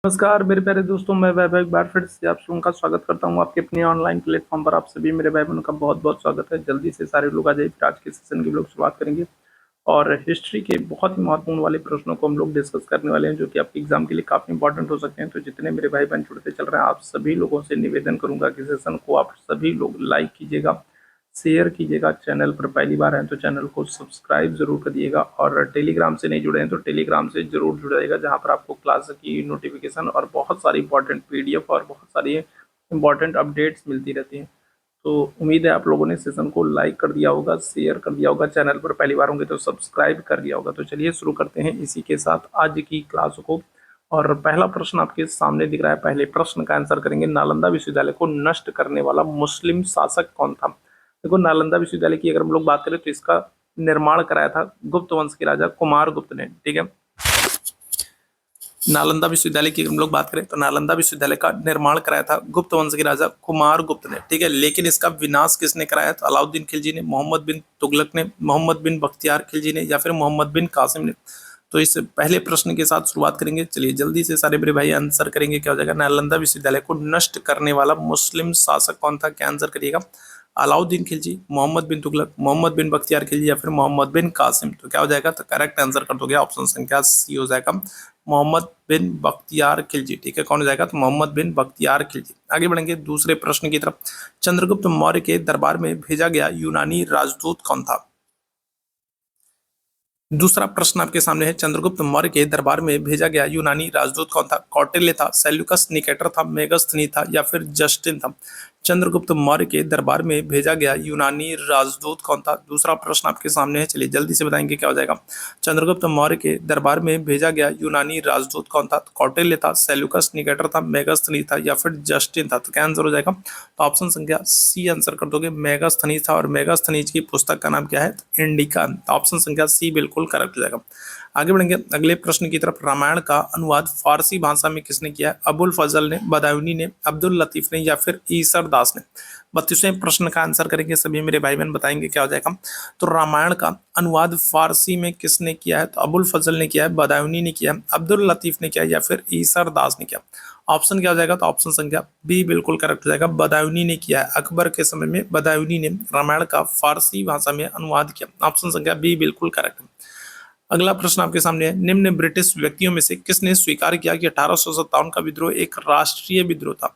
नमस्कार मेरे प्यारे दोस्तों, मैं वैभव एक बार फिर से आप सबका का स्वागत करता हूं आपके अपने ऑनलाइन प्लेटफॉर्म पर। आप सभी मेरे भाई बहनों का बहुत बहुत स्वागत है। जल्दी से सारे लोग आ जाइए, फिर आज के सेशन की लोग शुरुआत करेंगे और हिस्ट्री के बहुत ही महत्वपूर्ण वाले प्रश्नों को हम लोग डिस्कस करने वाले हैं, जो कि आपके एग्जाम के लिए काफी इंपॉर्टेंट हो सकते हैं। तो जितने मेरे भाई बहन जुड़ते चल रहे हैं, आप सभी लोगों से निवेदन करूंगा कि सेशन को आप सभी लोग लाइक कीजिएगा, शेयर कीजिएगा। चैनल पर पहली बार आए तो चैनल को सब्सक्राइब जरूर करिएगा और टेलीग्राम से नहीं जुड़े हैं तो टेलीग्राम से जरूर जुड़ाइएगा, जहां पर आपको क्लास की नोटिफिकेशन और बहुत सारी इंपॉर्टेंट पीडीएफ और बहुत सारी इंपॉर्टेंट अपडेट्स मिलती रहती हैं। तो उम्मीद है आप लोगों ने सेशन को लाइक कर दिया होगा, शेयर कर दिया होगा, चैनल पर पहली बार होंगे तो सब्सक्राइब कर दिया होगा। तो चलिए शुरू करते हैं इसी के साथ आज की क्लास को। और पहला प्रश्न आपके सामने दिख रहा है। पहले प्रश्न का आंसर करेंगे, नालंदा विश्वविद्यालय को नष्ट करने वाला मुस्लिम शासक कौन था। देखो, नालंदा विश्वविद्यालय की अगर हम लोग बात करें तो इसका निर्माण कराया था गुप्त वंश के राजा कुमार गुप्त ने। ठीक है, नालंदा विश्वविद्यालय की हम लोग बात करें तो नालंदा विश्वविद्यालय का निर्माण कराया था गुप्त वंश के राजा कुमार गुप्त ने। ठीक है, लेकिन इसका विनाश किसने कराया? तो अलाउद्दीन खिलजी ने, मोहम्मद बिन तुगलक ने, मोहम्मद बिन बख्तियार खिलजी ने, या फिर मोहम्मद बिन कासिम ने। तो इस पहले प्रश्न के साथ शुरुआत करेंगे। चलिए जल्दी से सारे मेरे भाई आंसर करेंगे। क्या हो जाएगा? नालंदा विश्वविद्यालय को नष्ट करने वाला मुस्लिम शासक कौन था? क्या आंसर करिएगा? अलाउद्दीन खिलजी, मोहम्मद बिन तुगलक, मोहम्मद बिन बख्तियार खिलजी, या फिर मोहम्मद बिन कासिम। तो क्या हो जाएगा? तो करेक्ट आंसर कर दोगे ऑप्शन संख्या सी हो जाएगा, मोहम्मद बिन बख्तियार खिलजी। ठीक है, कौन हो जाएगा? तो मोहम्मद बिन बख्तियार खिलजी। आगे बढ़ेंगे दूसरे प्रश्न की तरफ। चंद्रगुप्त मौर्य के दरबार में भेजा गया यूनानी राजदूत कौन था? दूसरा प्रश्न आपके सामने है, चंद्रगुप्त मौर्य के दरबार में भेजा गया यूनानी राजदूत कौन था? कौटिल्य था, सेल्यूकस निकेटर था, मेगस्थनी था, या फिर जस्टिन था। चंद्रगुप्त मौर्य के दरबार में भेजा गया यूनानी राजदूत कौन था? दूसरा प्रश्न आपके सामने है। चलिए जल्दी से बताएंगे क्या हो जाएगा। चंद्रगुप्त मौर्य के दरबार में भेजा गया यूनानी राजदूत कौन था? कौटिल्य था, सेल्यूकस निकेटर था, मेगस्थनी था, या फिर जस्टिन था। तो क्या आंसर हो जाएगा? तो ऑप्शन संख्या सी आंसर कर दोगे, मेगास्थनीज था। और मेगास्थनीज की पुस्तक का नाम क्या है? तो इंडिका। तो ऑप्शन संख्या सी बिल्कुल करेक्ट हो जाएगा। आगे बढ़ेंगे अगले प्रश्न की तरफ। रामायण का अनुवाद फारसी भाषा में किसने किया है? अबुल फजल ने, बदायूनी ने, अब्दुल लतीफ ने, या फिर ईसर दास ने। 32वें प्रश्न का आंसर करेंगे सभी मेरे भाई बहन, बताएंगे क्या हो जाएगा। तो रामायण का अनुवाद फारसी में किसने किया है? तो अबुल फजल ने किया है, बदायूनी ने किया है, अब्दुल लतीफ ने किया है, या फिर ईसर दास ने किया। ऑप्शन क्या हो जाएगा? तो ऑप्शन संख्या बी बिल्कुल करेक्ट हो जाएगा, बदायूनी ने किया है। अकबर के समय में बदायूनी ने रामायण का फारसी भाषा में अनुवाद किया। ऑप्शन संख्या बी बिल्कुल करेक्ट है। अगला प्रश्न आपके सामने है, निम्न ब्रिटिश व्यक्तियों में से किसने स्वीकार किया कि 1857 का विद्रोह एक राष्ट्रीय विद्रोह था?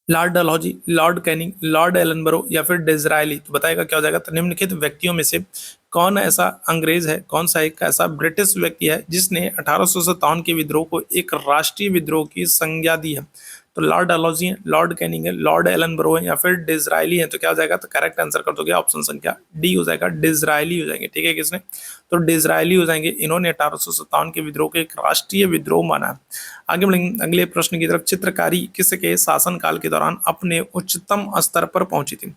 Lord Dalhousie, Lord Canning, Lord Ellenborough, या फिर डिज़रायली। तो बताएगा क्या हो जाएगा। तो निम्नलिखित व्यक्तियों में से कौन ऐसा अंग्रेज है, कौन सा एक ऐसा ब्रिटिश व्यक्ति है जिसने 1857 के विद्रोह को एक राष्ट्रीय विद्रोह की संज्ञा दी है? तो लॉर्ड डलहौजी है, लॉर्ड कैनिंग है, लॉर्ड एलनबरो है, या फिर डिज़रायली है। तो क्या हो जाएगा? तो करेक्ट आंसर कर दोगे ऑप्शन संख्या डी हो जाएगा, डिज़रायली हो जाएंगे। ठीक है, किसने? तो डिज़रायली हो जाएंगे। इन्होंने 1857 के विद्रोह को एक राष्ट्रीय विद्रोह माना है। आगे बढ़ेंगे अगले प्रश्न की तरफ। चित्रकारी किसके शासनकाल के दौरान अपने उच्चतम स्तर पर पहुंची थी?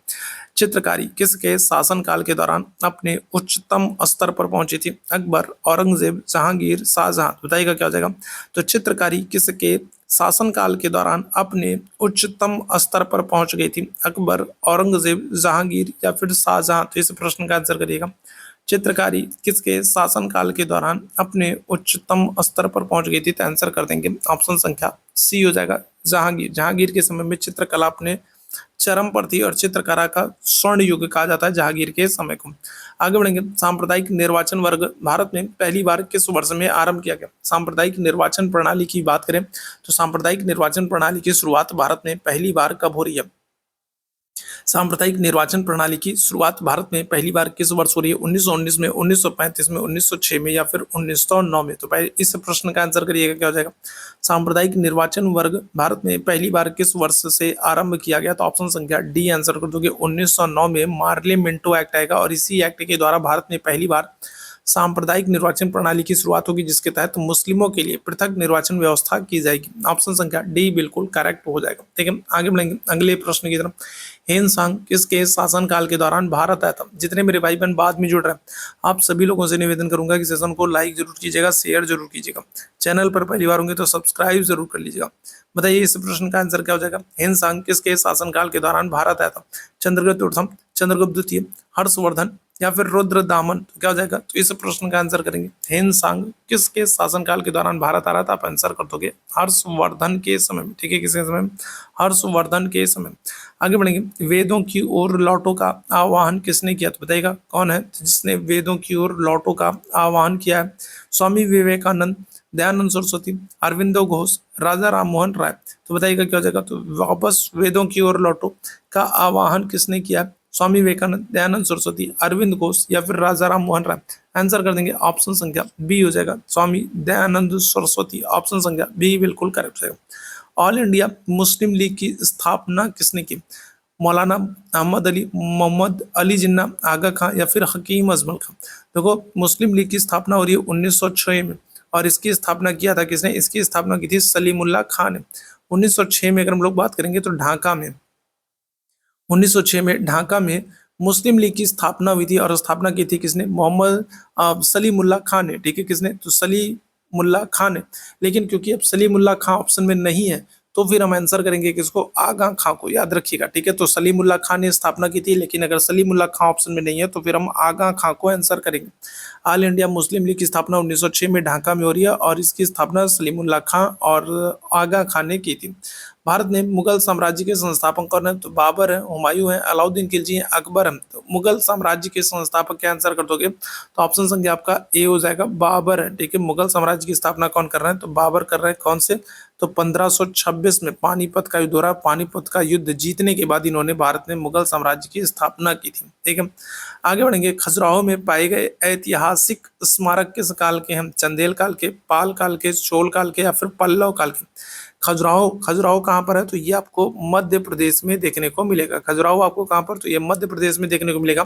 चित्रकारी किसके शासनकाल के दौरान अपने उच्चतम स्तर पर पहुंची थी? अकबर, औरंगजेब, जहांगीर, शाहजहां। बताइएगा क्या हो जाएगा। तो चित्रकारी किसके शासनकाल के दौरान अपने उच्चतम स्तर पर पहुंच गई थी? अकबर, औरंगजेब, जहांगीर, या फिर शाहजहां। तो इस प्रश्न का आंसर करिएगा। चित्रकारी किसके शासनकाल के दौरान अपने उच्चतम स्तर पर पहुंच गई थी? तो आंसर कर देंगे ऑप्शन संख्या सी हो जाएगा, जहांगीर। जहांगीर के समय में चित्रकला अपने चरम पर थी और चित्रकला का स्वर्ण युग कहा जाता है जहांगीर के समय को। आगे बढ़ेंगे। सांप्रदायिक निर्वाचन वर्ग भारत में पहली बार किस वर्ष में आरंभ किया गया? सांप्रदायिक निर्वाचन प्रणाली की बात करें तो सांप्रदायिक निर्वाचन प्रणाली की शुरुआत भारत में पहली बार कब हो रही है? सांप्रदायिक निर्वाचन प्रणाली की शुरुआत भारत में पहली बार किस वर्ष हो रही है? 1919 में, 1935 में, 1906 में, या फिर 1909 में। तो पहले इस प्रश्न का आंसर करिएगा क्या हो जाएगा। सांप्रदायिक निर्वाचन वर्ग भारत में पहली बार किस वर्ष से आरंभ किया गया? तो ऑप्शन संख्या डी आंसर कर दोगे, 1909 में मार्ले मिंटो एक्ट आएगा और इसी एक्ट के द्वारा भारत में पहली बार सांप्रदायिक निर्वाचन प्रणाली की शुरुआत होगी, जिसके तहत मुस्लिमों के लिए पृथक निर्वाचन व्यवस्था की जाएगी। ऑप्शन संख्या डी बिल्कुल करेक्ट हो जाएगा। ठीक है, आगे बढ़ेंगे अगले प्रश्न की तरफ। हेनसांग किसके शासनकाल के दौरान भारत आया था? जितने मेरे भाई बहन बाद में जुड़ रहे हैं, आप सभी लोगों से निवेदन करूंगा कि सेशन को लाइक जरूर कीजिएगा, शेयर जरूर कीजिएगा, चैनल पर पहली बार होंगे तो सब्सक्राइब जरूर कर लीजिएगा। बताइए इस प्रश्न का आंसर क्या हो जाएगा। हेनसांग किसके शासनकाल के दौरान भारत आया था? चंद्रगुप्त प्रथम, चंद्रगुप्त द्वितीय, हर्षवर्धन, या फिर रुद्रदामन, तो क्या हो जाएगा? तो इस प्रश्न का आंसर करेंगे हेनसांग किसके शासनकाल के दौरान भारत आ रहा था? आप आंसर कर दोगे हर्षवर्धन के समय में, ठीक है, किसके समय में? हर्षवर्धन के समय। आगे बढ़ेंगे, वेदों की ओर लौटो का आह्वान किसने किया? तो बताइएगा कौन है जिसने वेदों की ओर लौटो का आह्वान किया है? स्वामी विवेकानंद, दयानंद सरस्वती, अरविंदो घोष, राजा राम मोहन राय। तो बताइएगा क्या हो जाएगा? तो वापस वेदों की ओर लौटो का आह्वान किसने किया? स्वामी विवेकानंद, दयानंद सरस्वती, अरविंद घोष या फिर राजा राम मोहन राय। आंसर कर देंगे ऑप्शन संख्या बी हो जाएगा, स्वामी दयानंद सरस्वती। ऑप्शन संख्या बी बिल्कुल करेक्ट है। ऑल इंडिया मुस्लिम लीग की स्थापना किसने की? मौलाना अहमद अली, मोहम्मद अली जिन्ना, आगा खां या फिर हकीम अजमल खां। देखो, मुस्लिम लीग की स्थापना हो रही है 1906 में, और इसकी स्थापना किया था किसने? इसकी स्थापना की थी सलीमुल्लाह खान ने 1906 में। अगर हम लोग बात करेंगे तो ढाका में 1906 में ढाका में मुस्लिम लीग की स्थापना हुई थी, और स्थापना की थी किसने? मोहम्मद सलीमुल्लाह खान ने, ठीक है, किसने? तो सलीमुल्लाह खान ने। लेकिन क्योंकि अब सलीमुल्लाह खान ऑप्शन में नहीं है, तो फिर हम आंसर करेंगे किसको? आगा खां को, याद रखिएगा, ठीक है। तो सलीमुल्लाह खान ने स्थापना की थी, लेकिन अगर सलीमुल्लाह खान ऑप्शन में नहीं है तो फिर हम आगा खां को आंसर करेंगे। ऑल इंडिया मुस्लिम लीग की स्थापना 1906 में ढाका में हो रही है, और इसकी स्थापना सलीमुल्लाह खां और आगा खान ने की थी। भारत में मुगल साम्राज्य के संस्थापक कौन है? तो बाबर है, हुमायूं है, अलाउद्दीन खिलजी है, अकबर है। तो मुगल साम्राज्य के संस्थापक क्या आंसर कर दोगे? तो ऑप्शन संख्या आपका ए हो जाएगा, बाबर है, ठीक है। मुगल साम्राज्य की स्थापना कौन कर रहे हैं? तो बाबर कर रहे हैं। कौन से? तो 1526 में पानीपत का युद्ध हो रहा है। पानीपत का युद्ध जीतने के बाद इन्होंने भारत में मुगल साम्राज्य की स्थापना की थी, ठीक है। आगे बढ़ेंगे, खजुराहो में पाए गए ऐतिहासिक स्मारक किस काल के हैं? चंदेल काल के, पाल काल के, चोल काल के या फिर पल्लव काल के। खजुराहो, खजुराहो कहाँ पर है? तो ये आपको मध्य प्रदेश में देखने को मिलेगा। खजुराहो आपको कहाँ पर? तो ये मध्य प्रदेश में देखने को मिलेगा।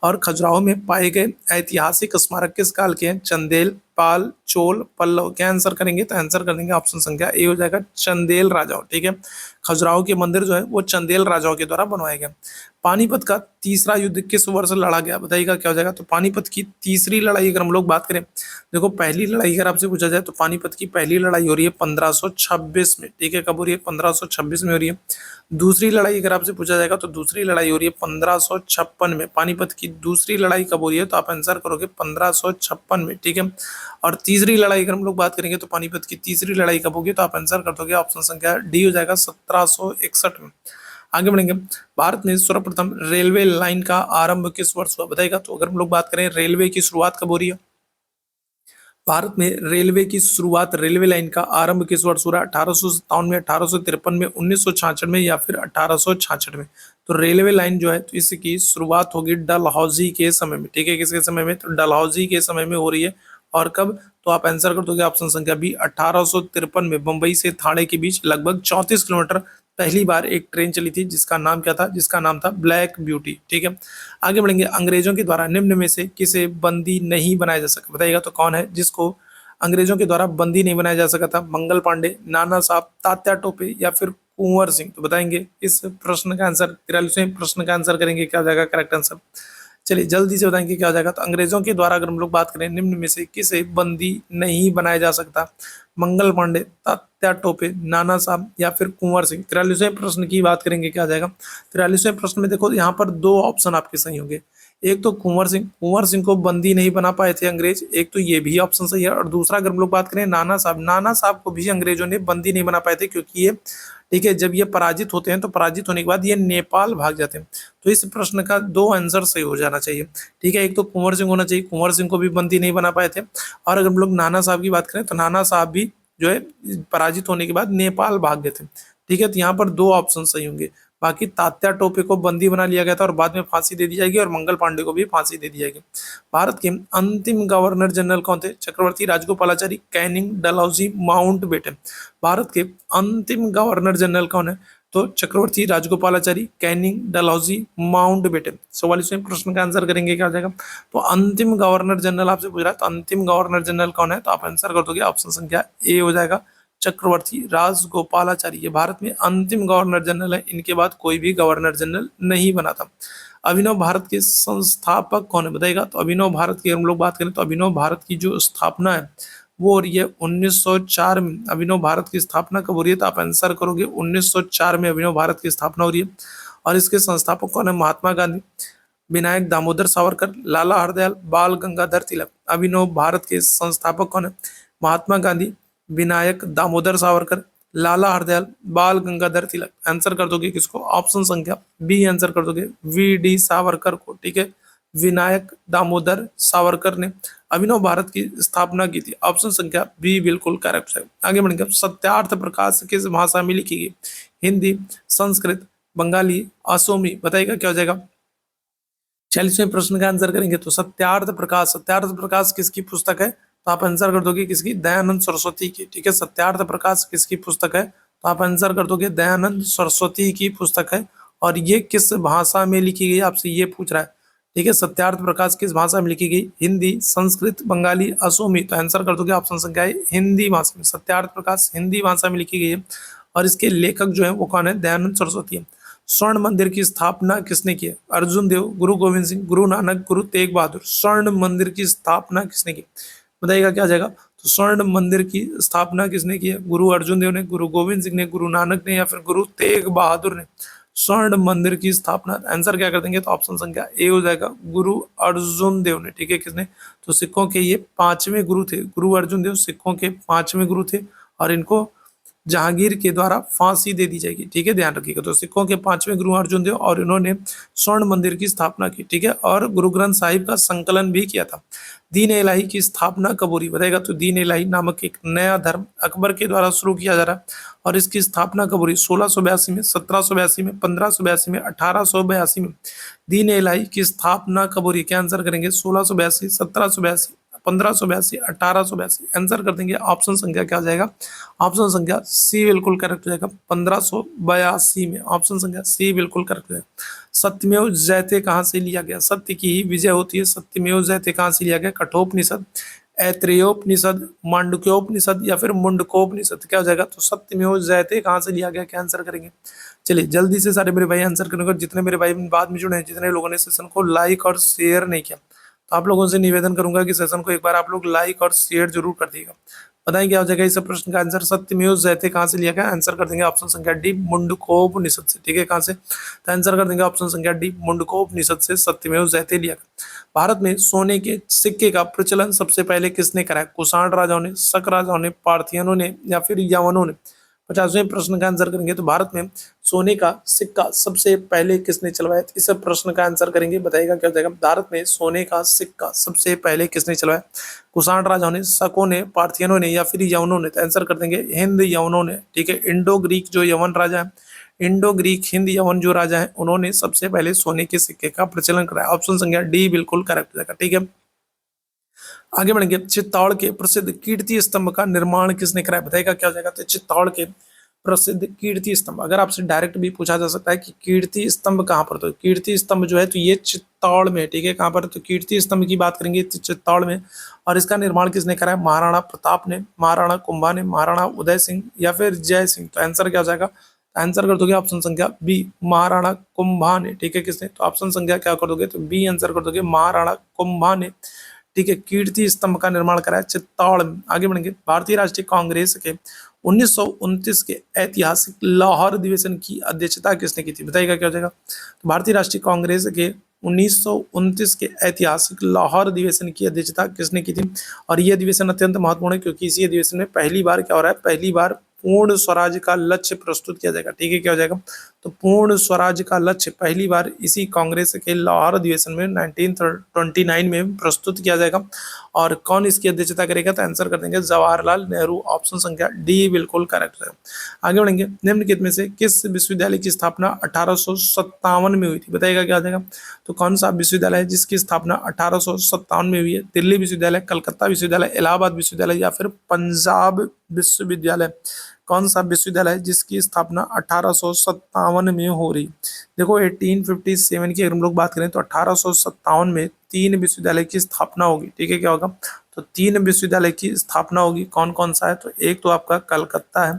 और खजुराहो में पाए गए ऐतिहासिक स्मारक किस काल के हैं? चंदेल, पाल, चोल, पल्लव। क्या आंसर करेंगे? तो आंसर कर देंगे ऑप्शन संख्या ए हो जाएगा, चंदेल राजाओं, ठीक है। खजुराहो के मंदिर जो है वो चंदेल राजाओं के द्वारा बनवाए गए। पानीपत का तीसरा युद्ध किस वर्ष लड़ा गया? बताइएगा क्या हो जाएगा? तो पानीपत की तीसरी लड़ाई अगर हम लोग बात करें, देखो, पहली लड़ाई अगर आपसे पूछा जाए तो पानीपत की पहली लड़ाई हो रही है 1526 में, ठीक है। कब हो रही है? 1526 में हो रही है। दूसरी लड़ाई अगर आपसे पूछा जाएगा तो दूसरी लड़ाई हो रही है 1556 में। पानीपत की दूसरी लड़ाई कब हो रही है? तो आप आंसर करोगे 1556 में, ठीक है। और तीसरी लड़ाई अगर हम लोग बात करेंगे तो पानीपत की तीसरी लड़ाई कब होगी? तो आप आंसर कर दोगे ऑप्शन संख्या डी हो जाएगा, 1761 में। आगे बढ़ेंगे, भारत में सर्वप्रथम रेलवे लाइन का आरंभ किस वर्ष हुआ? बताएगा। तो अगर हम लोग बात करें रेलवे की शुरुआत कब हो रही है? भारत में रेलवे की शुरुआत, रेलवे लाइन का आरंभ किस वर्ष हो रहा है? 1857 में, 1853 में, 1966 में या फिर 1866 में। तो रेलवे लाइन जो है तो इसकी शुरुआत होगी डलहौजी के समय में, ठीक है। किसके समय में? तो डलहौजी के समय में हो रही है। और कब? तो आप आंसर कर दोगे ऑप्शन संख्या बी, 1853 में। मुंबई से थाने के बीच लगभग 34 किलोमीटर पहली बार एक ट्रेन चली थी, जिसका नाम क्या था? जिसका नाम था ब्लैक ब्यूटी, ठीक है। आगे बढ़ेंगे, अंग्रेजों के द्वारा निम्न में से किसे बंदी नहीं बनाया जा सका? बताइएगा तो कौन है जिसको अंग्रेजों के द्वारा बंदी नहीं बनाया जा सका था? मंगल पांडे, नाना साहब, तात्या टोपे या फिर कुंवर सिंह। तो बताएंगे इस प्रश्न का आंसर, 43वें प्रश्न का आंसर करेंगे, क्या हो जाएगा करेक्ट आंसर? चलिए जल्दी से बताएंगे क्या हो जाएगा। तो अंग्रेजों के द्वारा अगर हम लोग बात करें निम्न में से किसे बंदी नहीं बनाया जा सकता? मंगल पांडे, तात्या टोपे, नाना साहब या फिर कुंवर सिंह। 43वें प्रश्न की बात करेंगे, क्या आ जाएगा? 43वें प्रश्न में देखो, यहाँ पर दो ऑप्शन आपके सही होंगे। एक तो कुंवर सिंह को बंदी नहीं बना पाए थे अंग्रेज, एक तो ये भी ऑप्शन सही है। और दूसरा अगर हम लोग बात करें नाना साहब को भी अंग्रेजों ने बंदी नहीं बना पाए थे, क्योंकि ये, ठीक है, जब ये पराजित होते हैं तो पराजित होने के बाद ये नेपाल भाग जाते हैं। तो इस प्रश्न का दो आंसर सही हो जाना चाहिए, ठीक है। एक तो कुंवर सिंह होना चाहिए, कुंवर सिंह को भी बंदी नहीं बना पाए थे। और अगर हम लोग नाना साहब की बात करें तो नाना साहब भी जो है पराजित होने के बाद नेपाल भाग गए थे, ठीक है। तो यहाँ पर दो ऑप्शन सही होंगे। बाकी तात्या टोपे को बंदी बना लिया गया था और बाद में फांसी दे दी जाएगी, और मंगल पांडे को भी फांसी दे दी जाएगी। भारत के अंतिम गवर्नर जनरल कौन थे? चक्रवर्ती, राजगोपालाचारी, कैनिंग, डलहौजी, माउंटबेटन। भारत के अंतिम गवर्नर जनरल कौन है? तो चक्रवर्ती, राजगोपालाचारी, कैनिंग, डलहौजी, माउंटबेटन। 44वें प्रश्न का आंसर करेंगे, क्या हो जाएगा? तो अंतिम गवर्नर जनरल आपसे पूछ रहा है, तो अंतिम गवर्नर जनरल कौन है? तो आप आंसर कर दोगे ऑप्शन संख्या ए हो जाएगा, चक्रवर्ती राजगोपालाचारी। ये भारत में अंतिम गवर्नर जनरल है, इनके बाद कोई भी गवर्नर जनरल नहीं बना था। अभिनव भारत के संस्थापक कौन है? बताइएगा। तो अभिनव भारत की हम लोग बात करें तो अभिनव भारत की जो स्थापना है वो हो रही है 1904 में। अभिनव भारत की स्थापना कब हो रही है? तो आप आंसर करोगे 1904 में अभिनव भारत की स्थापना हो रही है। और इसके संस्थापक कौन है? महात्मा गांधी। विनायक दामोदर सावरकर, लाला हरदयाल, बाल गंगाधर तिलक। अभिनव भारत के संस्थापक कौन है? महात्मा गांधी, विनायक दामोदर सावरकर, लाला हरदयाल, बाल गंगाधर तिलक। आंसर कर दोगे किसको? ऑप्शन संख्या बी आंसर कर दोगे, वी डी सावरकर को। ठीक है, विनायक दामोदर सावरकर ने अभिनव भारत की स्थापना की थी। ऑप्शन संख्या बी बिल्कुल करेक्ट है। आगे बढ़ेंगे। सत्यार्थ प्रकाश किस भाषा में लिखी गई? हिंदी, संस्कृत, बंगाली, असोमी। बताइएगा क्या हो जाएगा? 40वें प्रश्न का आंसर करेंगे तो सत्यार्थ प्रकाश किसकी पुस्तक है? तो आप आंसर कर दोगे किसकी? दयानंद सरस्वती की। ठीक है, सत्यार्थ प्रकाश किसकी पुस्तक है? तो आप आंसर कर दोगे दयानंद सरस्वती की पुस्तक है। और ये किस भाषा में लिखी गई? आपसे ये पूछ रहा है। ठीक है, सत्यार्थ प्रकाश किस भाषा में लिखी गई? हिंदी, संस्कृत, बंगाली, असोमी। तो आंसर कर दोगे ऑप्शन संख्या है हिंदी भाषा में। सत्यार्थ प्रकाश हिंदी भाषा में लिखी गई है और इसके लेखक जो है वो कौन है? दयानंद सरस्वती है। स्वर्ण मंदिर की स्थापना किसने की है? अर्जुन देव, गुरु गोविंद सिंह, गुरु नानक, गुरु तेग बहादुर। स्वर्ण मंदिर की स्थापना किसने की? बताइएगा क्या जाएगा? तो स्वर्ण मंदिर की स्थापना किसने की है? गुरु अर्जुन देव ने, गुरु गोविंद सिंह ने, गुरु नानक ने, या फिर गुरु तेग बहादुर ने स्वर्ण मंदिर की स्थापना। आंसर क्या कर देंगे? तो ऑप्शन संख्या ए हो जाएगा, गुरु अर्जुन देव ने। ठीक है, किसने? तो सिखों के ये 5वें गुरु थे। गुरु अर्जुन देव सिखों के 5वें गुरु थे और इनको जहांगीर के द्वारा फांसी दे दी जाएगी। ठीक है, ध्यान रखिएगा। तो सिखों के 5वें गुरु अर्जुन देव और इन्होंने स्वर्ण मंदिर की स्थापना की। ठीक है, और गुरु ग्रंथ साहिब का संकलन भी किया था। दीन इलाही की स्थापना कब हो रही? बताएगा। तो दीन इलाही नामक एक नया धर्म अकबर के द्वारा शुरू किया जा रहा है और इसकी स्थापना कब हो रही? 1682 में, 1782 में, 1582 में, 1882 में। दीन इलाही की स्थापना कब हो रही? क्या आंसर करेंगे? 1682, 1782, 1582, 1882। आंसर कर देंगे ऑप्शन संख्या क्या आ जाएगा? ऑप्शन संख्या सी बिल्कुल करेक्ट हो जाएगा, 1582 में। ऑप्शन संख्या सी बिल्कुल करेक्ट हो जाएगा। सत्यमेव जयते कहाँ से लिया गया? सत्य की ही विजय होती है। सत्यमेव जयते कहाँ से लिया गया? कठोपनिषद, ऐत्रेयोपनिषद, मांडुक्योपनिषद, या फिर मुंडकोपनिषद। क्या हो जाएगा? तो सत्यमेव जयते कहाँ से लिया गया? क्या आंसर करेंगे? चलिए जल्दी से सारे मेरे भाई आंसर करेंगे। जितने मेरे भाई बाद में जुड़े हैं, जितने लोगों ने सेशन को लाइक और शेयर नहीं किया, तो आप लोगों से निवेदन करूंगा कि सेशन को एक बार आप लोग लाइक और शेयर जरूर कर दीजिएगा। बताएं क्या हो जाएगा इस प्रश्न का आंसर? सत्यमेव जयते कहाँ से लिया गया? आंसर कर देंगे ऑप्शन संख्या डी, मुंडकोपनिषद से। ठीक है, कहाँ से? तो आंसर कर देंगे ऑप्शन संख्या डी, मुंडकोपनिषद से सत्यमेव जयते लिया गया। भारत में सोने के सिक्के का प्रचलन सबसे पहले किसने कराया? कुषाण राजाओं ने, शक राजाओं ने, पार्थियनों ने, या फिर यवनों ने? 50वें प्रश्न का आंसर करेंगे तो भारत में सोने का सिक्का सबसे पहले किसने चलवाया? इस प्रश्न का आंसर करेंगे। बताइएगा क्या हो जाएगा? भारत में सोने का सिक्का सबसे पहले किसने चलवाया? कुषाण राजाओं ने, शकों ने, पार्थियनों ने, या फिर यवनों ने? तो आंसर कर देंगे हिंद यवनों ने। ठीक है, इंडो ग्रीक जो यवन राजा है, इंडो ग्रीक हिंद यवन जो राजा है, उन्होंने सबसे पहले सोने के सिक्के का प्रचलन कराया। ऑप्शन संख्या डी बिल्कुल करेक्ट हो जाएगा। ठीक है, आगे बढ़ेंगे। चित्तौड़ के प्रसिद्ध कीर्ति स्तंभ का निर्माण किसने कराया? बताइएगा क्या हो जाएगा? तो चित्तौड़ के प्रसिद्ध कीर्ति स्तंभ, अगर आपसे डायरेक्ट भी पूछा जा सकता है कि कीर्ति स्तंभ कहाँ पर, तो कीर्ति स्तंभ जो है तो ये चित्तौड़ में। ठीक है, कहाँ पर? तो कीर्ति स्तंभ की बात करेंगे तो चित्तौड़ में। और इसका निर्माण किसने कराया? महाराणा प्रताप ने, महाराणा कुंभा ने, महाराणा उदय सिंह, या फिर जय सिंह। तो आंसर क्या हो जाएगा? आंसर कर दोगे ऑप्शन संख्या बी, महाराणा कुंभा ने। ठीक है, किसने? तो ऑप्शन संख्या क्या कर दोगे? तो बी आंसर कर दोगे, महाराणा कुंभा ने। ठीक है, कीर्ति स्तंभ का निर्माण कराया चित्तौड़ में। आगे बढ़ेंगे। भारतीय राष्ट्रीय कांग्रेस के 1929 के ऐतिहासिक लाहौर अधिवेशन की अध्यक्षता किसने की थी? बताइएगा क्या हो जाएगा? तो भारतीय राष्ट्रीय कांग्रेस के 1929 के ऐतिहासिक लाहौर अधिवेशन की अध्यक्षता किसने की थी? और यह अधिवेशन अत्यंत महत्वपूर्ण है क्योंकि इसी अधिवेशन में पहली बार क्या हो रहा है? पहली बार पूर्ण स्वराज का लक्ष्य प्रस्तुत किया जाएगा। ठीक है, क्या हो जाएगा? तो पूर्ण स्वराज का लक्ष्य पहली बार इसी कांग्रेस के लाहौर अधिवेशन में 1929 में प्रस्तुत किया जाएगा। और कौन इसकी अध्यक्षता करेगा? तो आंसर कर देंगे जवाहरलाल नेहरू। ऑप्शन संख्या डी बिल्कुल करेक्ट है। आगे बढ़ेंगे। निम्नलिखित में से किस विश्वविद्यालय की स्थापना 1857 में हुई थी? बताइएगा क्या आ जाएगा? तो कौन सा विश्वविद्यालय है जिसकी स्थापना 1857 में हुई है? दिल्ली विश्वविद्यालय, कलकत्ता विश्वविद्यालय, इलाहाबाद विश्वविद्यालय, या फिर पंजाब विश्वविद्यालय? कौन सा विश्वविद्यालय है जिसकी स्थापना 1857 में हो रही? देखो 1857 की अगर हम लोग बात करें तो 1857 में 3 विश्वविद्यालय की स्थापना होगी। ठीक है, क्या होगा? तो 3 विश्वविद्यालय की स्थापना होगी। कौन कौन सा है? तो एक तो आपका कलकत्ता है।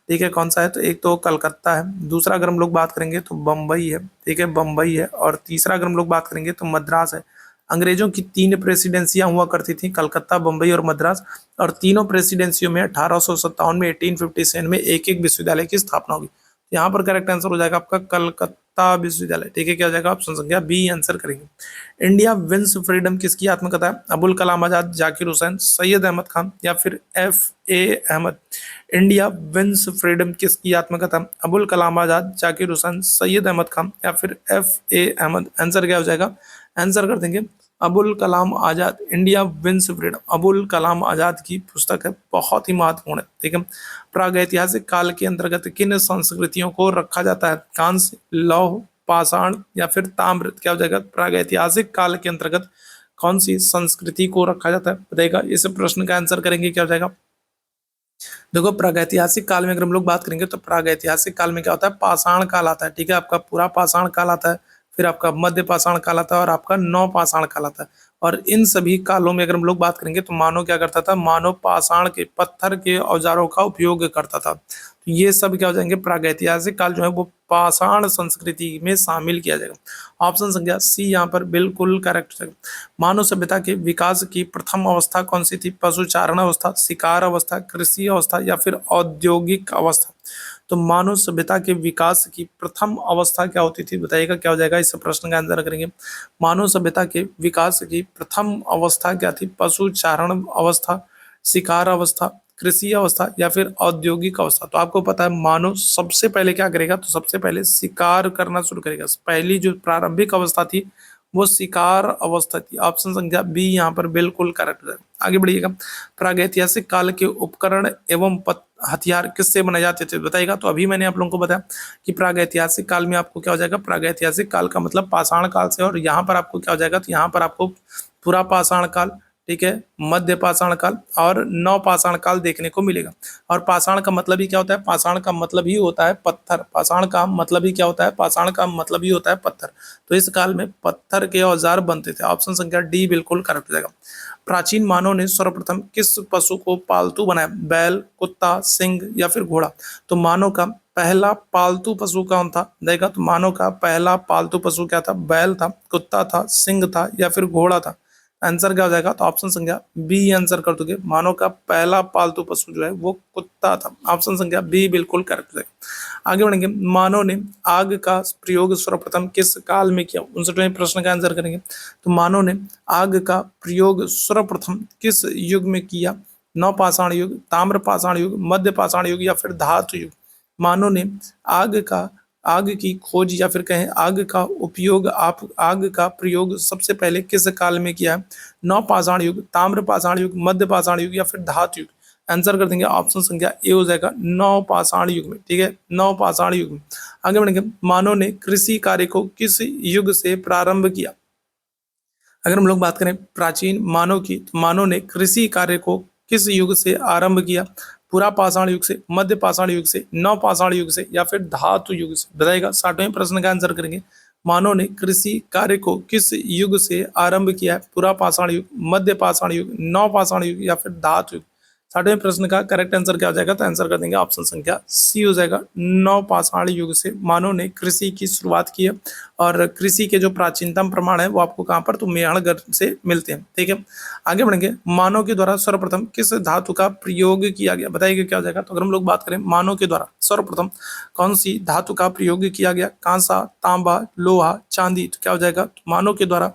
ठीक है, कौन सा है? तो एक तो कलकत्ता है। दूसरा अगर हम लोग बात करेंगे तो बम्बई है। ठीक है, बम्बई है। और तीसरा अगर हम लोग बात करेंगे तो मद्रास है। अंग्रेजों की 3 प्रेसिडेंसियां हुआ करती थी, कलकत्ता, बम्बई और मद्रास। और तीनों प्रेसिडेंसियों में 1857 में 1857 में एक एक विश्वविद्यालय की स्थापना होगी। यहाँ पर करेक्ट आंसर हो जाएगा आपका कलकत्ता विश्वविद्यालय। ठीक है, क्या हो जाएगा, ऑप्शन संख्या बी आंसर करेंगे। इंडिया विंस फ्रीडम किसकी आत्मकथा है? अबुल कलाम आजाद, जाकिर हुसैन, सैयद अहमद खान या फिर F.A. Ahmad. India wins freedom किसकी आत्मकथा? अबुल कलाम आजाद, जाकिर हुसैन, सैयद अहमद खान या फिर F.A. अहमद। आंसर क्या हो जाएगा? आंसर कर देंगे Abul Kalam Azad. India wins freedom Abul Kalam Azad की पुस्तक है, बहुत ही महत्वपूर्ण है। ठीक है, प्रागैतिहासिक काल के अंतर्गत किन संस्कृतियों को रखा जाता है? कांस्य, लौह, पाषाण या फिर ताम्र। क्या हो जाएगा? प्रागैतिहासिक काल के अंतर्गत कौन सी संस्कृति को रखा जाता है, बताइएगा। इस प्रश्न का आंसर करेंगे, क्या हो जाएगा? देखो, प्रागैतिहासिक काल में अगर हम लोग बात करेंगे तो प्रागैतिहासिक काल में क्या होता है? पाषाण काल आता है। ठीक है, आपका पूरा पाषाण काल आता है, फिर आपका मध्य पाषाण काल आता है और आपका नौ पाषाण काल आता है। और इन सभी कालों में अगर हम लोग बात करेंगे तो मानव क्या करता था? मानव पाषाण के पत्थर के औजारों का उपयोग करता था। तो ये सब क्या हो जाएंगे? प्रागैतिहासिक काल जो है वो पाषाण संस्कृति में शामिल किया जाएगा। ऑप्शन संख्या सी यहाँ पर बिल्कुल करेक्ट है। मानव सभ्यता के विकास की प्रथम अवस्था कौन सी थी? पशुचारण अवस्था, शिकार अवस्था, कृषि अवस्था या फिर औद्योगिक अवस्था। तो मानव सभ्यता के विकास की प्रथम अवस्था क्या होती थी, बताइएगा, क्या हो जाएगा? इस प्रश्न का आंसर करेंगे। मानव सभ्यता के विकास की प्रथम अवस्था क्या थी? पशुचारण अवस्था, शिकार अवस्था, कृषि अवस्था या फिर औद्योगिक अवस्था। तो आपको पता है मानव सबसे पहले क्या करेगा? तो सबसे पहले शिकार करना शुरू करेगा। पहली जो प्रारंभिक अवस्था थी वो शिकार अवस्था थी। ऑप्शन संख्या बी यहाँ पर बिल्कुल करेक्ट है। आगे बढ़िएगा। प्रागैतिहासिक काल के उपकरण एवं हथियार किससे बनाए जाते थे, बताइएगा। तो अभी मैंने आप लोगों को बताया कि प्रागैतिहासिक काल में आपको क्या हो जाएगा? प्रागैतिहासिक काल का मतलब पाषाण काल से, और यहाँ पर आपको क्या हो जाएगा? तो यहाँ पर आपको पूरा पाषाण काल, ठीक है, मध्य पाषाण काल और नव पाषाण काल देखने को मिलेगा। और पाषाण का मतलब ही क्या होता है? पाषाण का मतलब ही होता है पत्थर। पाषाण का मतलब ही क्या होता है? पाषाण का मतलब ही होता है पत्थर। तो इस काल में पत्थर के औजार बनते थे। ऑप्शन संख्या डी बिल्कुल करेक्ट हो जाएगा। प्राचीन मानव ने सर्वप्रथम किस पशु को पालतू बनाया? बैल, कुत्ता, सिंह या फिर घोड़ा। तो मानव का पहला पालतू पशु कौन था, देखा? तो मानव का पहला पालतू पशु क्या था? बैल था, कुत्ता था, सिंह था या फिर घोड़ा था। आंसर क्या हो जाएगा? तो ऑप्शन संख्या बी आंसर कर दोगे। मानव का पहला पालतू पशु जो है वो कुत्ता था। ऑप्शन संख्या बी बिल्कुल करेक्ट है। आगे बढ़ेंगे। मानव ने आग का प्रयोग सर्वप्रथम किस काल में किया? 59वें प्रश्न का आंसर करेंगे। तो मानव ने आग का प्रयोग सर्वप्रथम किस युग में किया? नव पाषाण युग, ताम्र पाषाण युग, मध्य पाषाण युग या फिर धातु युग। मानव ने आग की खोज या फिर कहें आग का उपयोग, आप आग का प्रयोग सबसे पहले किस काल में किया है? नव पाषाण युग, ताम्र पाषाण युग, मध्य पाषाण युग या फिर धातु युग। आंसर कर देंगे ऑप्शन संख्या ए हो जाएगा नव पाषाण युग में। ठीक है, नव पाषाण युग में। आगे बढ़ेंगे। मानव ने कृषि कार्य को किस युग से प्रारंभ किया? अगर हम लोग बात करें प्राचीन मानव की, तो मानव ने कृषि कार्य को किस युग से आरंभ किया? पूरा पाषाण युग से, मध्य पाषाण युग से, नव पाषाण युग से या फिर धातु युग से, बताइएगा। 60वें प्रश्न का आंसर करेंगे। मानव ने कृषि कार्य को किस युग से आरंभ किया है? पूरा पाषाण युग, मध्य पाषाण युग, नव पाषाण युग या फिर धातु युग। 60वें प्रश्न का करेक्ट आंसर क्या हो जाएगा? तो आंसर कर देंगे ऑप्शन संख्या सी हो जाएगा। नव पाषाण युग से मानव ने कृषि की शुरुआत की है। और कृषि के जो प्राचीनतम प्रमाण है वो आपको कहाँ पर? तो मेहणगढ़ से मिलते हैं। ठीक है, आगे बढ़ेंगे। मानव के द्वारा सर्वप्रथम किस धातु का प्रयोग किया गया, बताइए क्या हो जाएगा? तो अगर हम लोग बात करें मानव के द्वारा सर्वप्रथम कौन सी धातु का प्रयोग किया गया? कांसा, तांबा, लोहा, चांदी। तो क्या हो जाएगा? मानव के द्वारा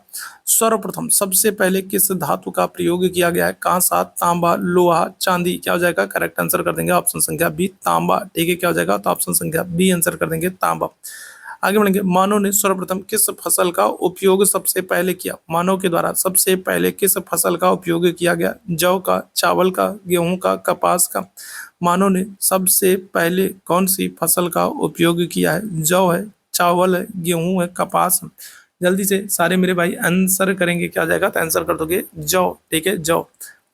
सर्वप्रथम सबसे पहले किस धातु का प्रयोग किया गया है? कांसा, तांबा, लोहा, चांदी। क्या हो जाएगा? करेक्ट आंसर कर देंगे ऑप्शन संख्या बी, तांबा। ठीक है, क्या हो जाएगा? तो ऑप्शन संख्या बी आंसर कर देंगे, तांबा। आगे बढ़ेंगे। मानव ने सर्वप्रथम किस फसल का उपयोग सबसे पहले किया? मानव के द्वारा सबसे पहले किस फसल का उपयोग किया गया? जौ का, चावल का, गेहूं का, कपास का। मानव ने सबसे पहले कौन सी फसल का उपयोग किया है? जौ है, चावल है, गेहूं है, कपास है। जल्दी से सारे मेरे भाई आंसर करेंगे, क्या आ जाएगा? तो आंसर कर दोगे जौ। ठीक है, जौ।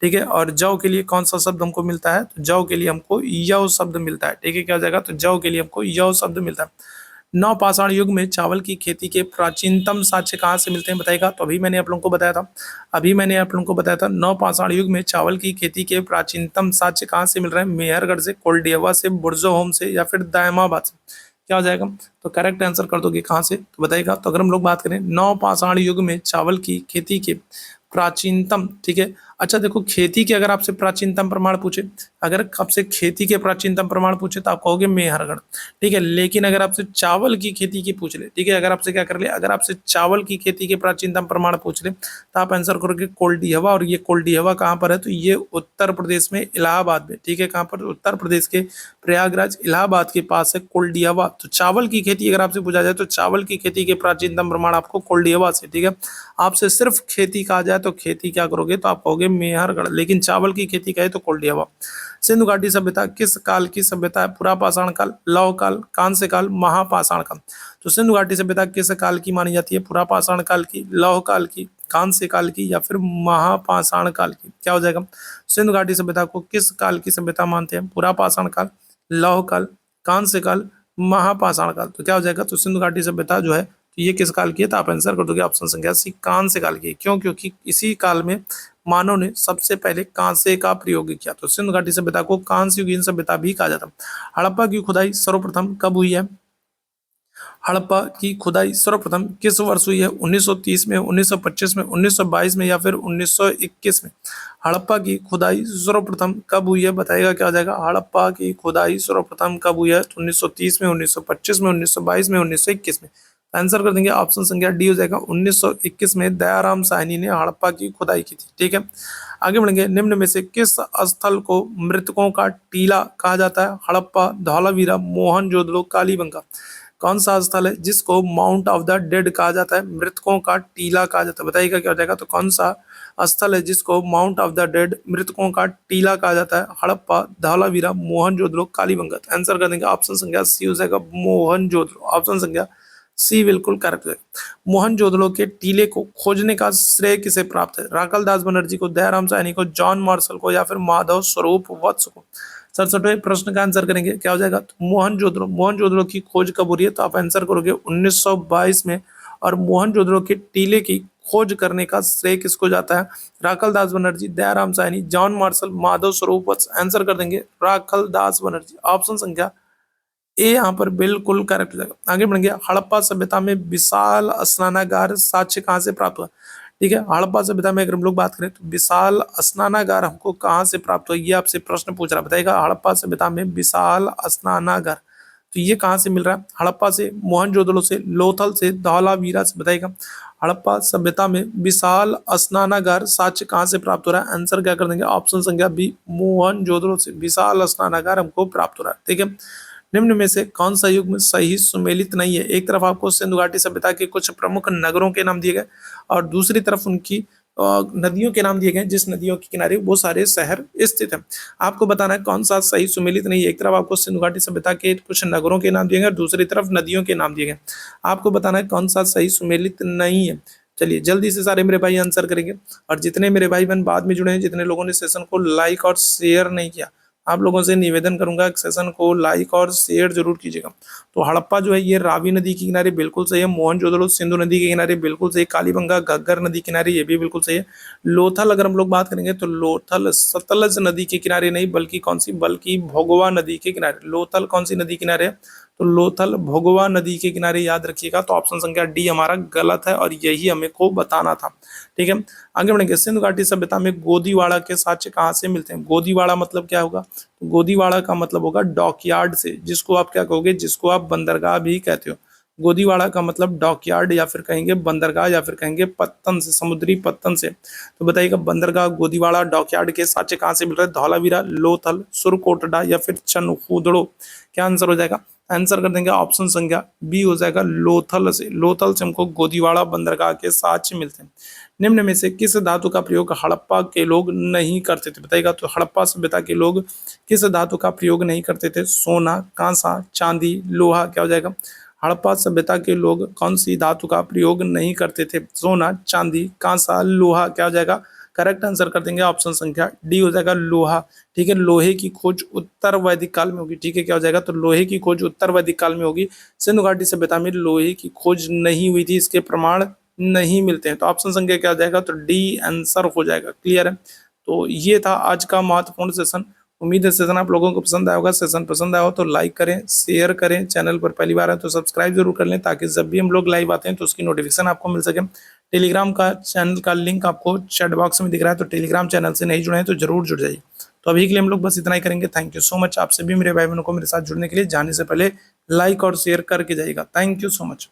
ठीक है, और जौ के लिए कौन सा शब्द हमको मिलता है? तो जौ के लिए हमको यौ शब्द मिलता है। ठीक है, क्या हो जाएगा? तो जौ के लिए हमको यौ शब्द मिलता है। नव पाषाण युग में चावल की खेती के प्राचीनतम साक्ष्य कहाँ से मिलते हैं, बताएगा। तो अभी मैंने आप लोगों को बताया था नव पाषाण युग में चावल की खेती के प्राचीनतम साक्ष्य कहाँ से मिल रहे हैं? मेहरगढ़ से, कोल्डियावा से, बुरजोहोम से या फिर दायमाबाद से। क्या हो जाएगा? तो करेक्ट आंसर कर दोगे कहाँ से, तो बताइएगा। तो अगर हम लोग बात करें नव पाषाण युग में चावल की खेती के प्राचीनतम, ठीक है, अच्छा देखो, खेती के अगर आपसे प्राचीनतम प्रमाण पूछे, अगर आपसे खेती के प्राचीनतम प्रमाण पूछे तो आप कहोगे मेहरगढ़, ठीक है। लेकिन अगर आपसे चावल की खेती की पूछ ले, ठीक है, अगर आपसे क्या कर ले, अगर आपसे चावल की खेती के प्राचीनतम प्रमाण पूछ ले तो आप आंसर करोगे कोल्डी हवा। और ये कोल्डी हवा कहाँ पर है, तो ये उत्तर प्रदेश में इलाहाबाद में, ठीक है। कहाँ पर, उत्तर प्रदेश के प्रयागराज इलाहाबाद के पास है कोल्डी हवा। तो चावल की खेती अगर आपसे पूछा जाए तो चावल की खेती के प्राचीनतम प्रमाण आपको कोल्डी हवा से, ठीक है। आपसे सिर्फ खेती कहा जाए तो खेती क्या करोगे, तो आप कहोगे मेहरगढ़। लेकिन चावल की खेती कहे तो कोल्डी हवा। सिंधु घाटी सभ्यता किस काल की सभ्यता है, पुरापाषाण काल, लौह काल, कांस्य काल, महापाषाण काल। तो सिंधु घाटी सभ्यता किस काल की मानी जाती है, पुरापाषाण काल की, लौह काल की, कांस्य काल की, या फिर महापाषाण काल की। क्या हो जाएगा, सिंधु घाटी सभ्यता को किस काल की सभ्यता मानते हैं, पुरापाषाण काल, लौह काल, कांस्य काल, महापाषाण काल। तो क्या हो जाएगा, तो सिंधु घाटी सभ्यता जो है तो ये किस काल की है, तो आप आंसर कर दोगे ऑप्शन संख्या सी, कांस्य काल की। क्यों, क्योंकि इसी काल में मानव ने सबसे पहले कांसे का प्रयोग किया। तो सिंधु घाटी सभ्यता को कांस्य युगीन सभ्यता भी कहा जाता है। हड़प्पा की खुदाई सर्वप्रथम कब हुई है, हड़प्पा की खुदाई सर्वप्रथम किस वर्ष हुई है, 1930 में, 1925 में, 1922 में, या फिर 1921 में। हड़प्पा की खुदाई सर्वप्रथम कब हुई है, बताइएगा क्या हो जाएगा। हड़प्पा की खुदाई सर्वप्रथम कब हुई है, तो 1930 में, 1925 में, 1922 में, 1921 में। आंसर कर देंगे ऑप्शन संख्या डी हो जाएगा 1921 में दयाराम साहनी ने हड़प्पा की खुदाई की थी, ठीक है। आगे बढ़ेंगे, निम्न में से किस स्थल को मृतकों का टीला कहा जाता है, हड़प्पा, धौलावीरा, मोहनजोदड़ो, कालीबंगा। कौन सा स्थल है जिसको माउंट ऑफ द डेड कहा जाता है, मृतकों का टीला कहा जाता है, बताइएगा क्या हो जाएगा। तो कौन सा स्थल है जिसको माउंट ऑफ द डेड, मृतकों का टीला कहा जाता है, हड़प्पा, धौलावीरा, मोहनजोदड़ो, कालीबंगा। आंसर कर देंगे ऑप्शन संख्या सी हो जाएगा मोहनजोदड़ो। ऑप्शन संख्या सी बिल्कुल करेक्ट है। मोहनजोदड़ो के टीले को खोजने का श्रेय किसे प्राप्त है, राकल दास बनर्जी को, दयाराम साहनी को, जॉन मार्शल को, या फिर माधव स्वरूप वत्स को। 67वें प्रश्न का आंसर करेंगे, क्या हो जाएगा, तो मोहनजोदड़ो, मोहनजोदड़ो की खोज कब हो रही है, तो आप आंसर करोगे 1922 में। और मोहनजोदड़ो के टीले की खोज करने का श्रेय किसको जाता है, राकल दास बनर्जी, दयाराम साहनी, जॉन मार्शल, माधव स्वरूप वत्स। आंसर कर देंगे राकल दास बनर्जी। ऑप्शन संख्या ए यहाँ पर बिल्कुल करेक्ट हो जाएगा। आगे बढ़ेंगे, हड़प्पा सभ्यता में विशाल स्नानागार साक्ष्य कहाँ से प्राप्त हुआ, ठीक है। हड़प्पा सभ्यता में अगर हम लोग बात करें तो विशाल स्नानागार हमको कहाँ से प्राप्त हुआ, ये आपसे प्रश्न पूछ रहा है, बताएगा। हड़प्पा सभ्यता में विशाल स्नानागार तो ये कहाँ से मिल रहा है, हड़प्पा से, मोहनजोदड़ो से, लोथल से, धौलावीरा से, बताइएगा। हड़प्पा सभ्यता में विशाल स्नानागार साक्ष्य कहाँ से प्राप्त हो रहा है, आंसर क्या कर देंगे ऑप्शन संख्या बी, मोहनजोदड़ो से विशाल स्नानागार हमको प्राप्त हो रहा है, ठीक है। निम्न में से कौन सा युग्म सही सुमेलित नहीं है, एक तरफ आपको सिंधु घाटी सभ्यता के कुछ प्रमुख नगरों के नाम दिए गए और दूसरी तरफ उनकी नदियों के नाम दिए गए, जिस नदियों के किनारे वो सारे शहर स्थित हैं। आपको बताना है कौन सा सही सुमेलित नहीं है, एक तरफ आपको सिंधु घाटी सभ्यता के कुछ नगरों के नाम दिए गए और दूसरी तरफ नदियों के नाम दिए गए। आपको बताना है कौन सा सही सुमेलित नहीं है। चलिए जल्दी से सारे मेरे भाई आंसर करेंगे। और जितने मेरे भाई बहन बाद में जुड़े हैं, जितने लोगों ने सेशन को लाइक और शेयर नहीं किया, आप लोगों से निवेदन करूंगा सेशन को लाइक और शेयर जरूर कीजिएगा। तो हड़प्पा जो है ये रावी नदी के किनारे बिल्कुल सही है, मोहनजोदड़ो सिंधु नदी के किनारे बिल्कुल सही, कालीबंगा घग्गर नदी किनारे ये भी बिल्कुल सही है। लोथल अगर हम लोग बात करेंगे तो लोथल सतलज नदी के किनारे नहीं, बल्कि कौन सी, बल्कि भोगवा नदी के किनारे। लोथल कौन सी नदी किनारे है, तो लोथल भोगवा नदी के किनारे, याद रखिएगा। तो ऑप्शन संख्या डी हमारा गलत है और यही हमें को बताना था, ठीक है। आगे बढ़ेंगे, सिंधु घाटी सभ्यता में गोदीवाड़ा के साक्ष्य कहाँ से मिलते हैं, गोदीवाड़ा मतलब क्या होगा, तो गोदीवाड़ा का मतलब होगा डॉकयार्ड से, जिसको आप क्या कहोगे, जिसको आप बंदरगाह भी कहते हो। गोदीवाड़ा का मतलब डॉकयार्ड या फिर कहेंगे बंदरगाह या फिर कहेंगे पत्तन से, समुद्री पत्तन से। तो बताइएगा बंदरगाह, गोदीवाड़ा, डॉकयार्ड के साक्ष्य कहाँ से मिल रहे हैं, धौलावीरा, लोथल, सुरकोटडा या फिर चनहुदड़ो। क्या आंसर हो जाएगा, आंसर कर देंगे ऑप्शन संख्या बी हो जाएगा लोथल से। लोथल से हमको गोदीवाड़ा बंदरगाह के साक्ष्य मिलते हैं। निम्न में से किस धातु का प्रयोग हड़प्पा के लोग नहीं करते थे, बताइएगा। तो हड़प्पा सभ्यता के लोग किस धातु का प्रयोग नहीं करते थे, सोना, कांसा, चांदी, लोहा। क्या हो जाएगा, हड़प्पा सभ्यता के लोग कौन सी धातु का प्रयोग नहीं करते थे, सोना, चांदी, कांसा, लोहा। क्या हो जाएगा, करेक्ट आंसर कर देंगे ऑप्शन संख्या डी हो जाएगा लोहा, ठीक है। लोहे की खोज उत्तर वैदिक काल में होगी, ठीक है। क्या हो जाएगा, तो लोहे की खोज उत्तर वैदिक काल में होगी। सिंधु घाटी सभ्यता में लोहे की खोज नहीं हुई थी, इसके प्रमाण नहीं मिलते हैं। तो ऑप्शन संख्या क्या हो जाएगा, तो डी आंसर हो जाएगा, क्लियर है। तो ये था आज का महत्वपूर्ण सेशन। उम्मीद है सेशन आप लोगों को पसंद आया होगा। सेशन पसंद आया हो तो लाइक करें, शेयर करें, चैनल पर पहली बार है तो सब्सक्राइब जरूर कर लें, ताकि जब भी हम लोग लाइव आते हैं तो उसकी नोटिफिकेशन आपको मिल सके। टेलीग्राम का चैनल का लिंक आपको चैट बॉक्स में दिख रहा है, तो टेलीग्राम चैनल से नहीं जुड़े हैं तो जरूर जुड़ जाइए। तो अभी के लिए हम लोग बस इतना ही करेंगे। Thank you so much. आपसे भी मेरे भाई बहनों को मेरे साथ जुड़ने के लिए, जाने से पहले लाइक और शेयर करके जाइएगा। Thank you so much.